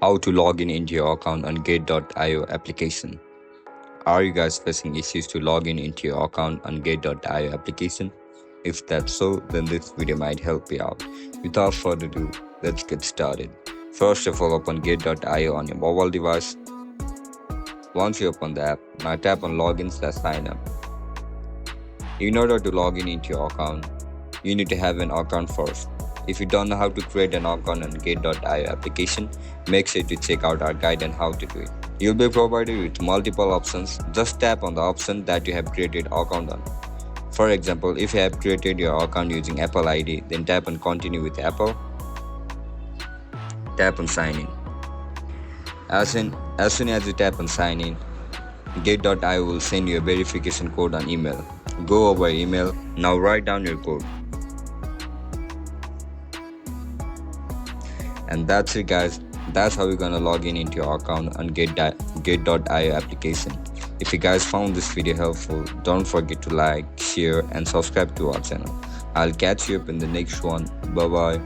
How to log in into your account on Gate.io application. Are you guys facing issues to log in into your account on Gate.io application? If that's so, then this video might help you out. Without further ado, let's get started. First of all, open Gate.io on your mobile device. Once you open the app, now tap on Login/Sign Up. In order to log in into your account, you need to have an account first. If you don't know how to create an account on Gate.io application, make sure to check out our guide on how to do it. You'll be provided with multiple options. Just tap on the option that you have created account on. For example, if you have created your account using Apple ID, then tap on Continue with Apple. Tap on Sign In. As soon as you tap on Sign In, Gate.io will send you a verification code on email. Go over email. Now write down your code. And that's it, guys. That's how you're gonna log in into your account on Gate.io application. If you guys found this video helpful, don't forget to like, share, and subscribe to our channel. I'll catch you up in the next one. Bye bye.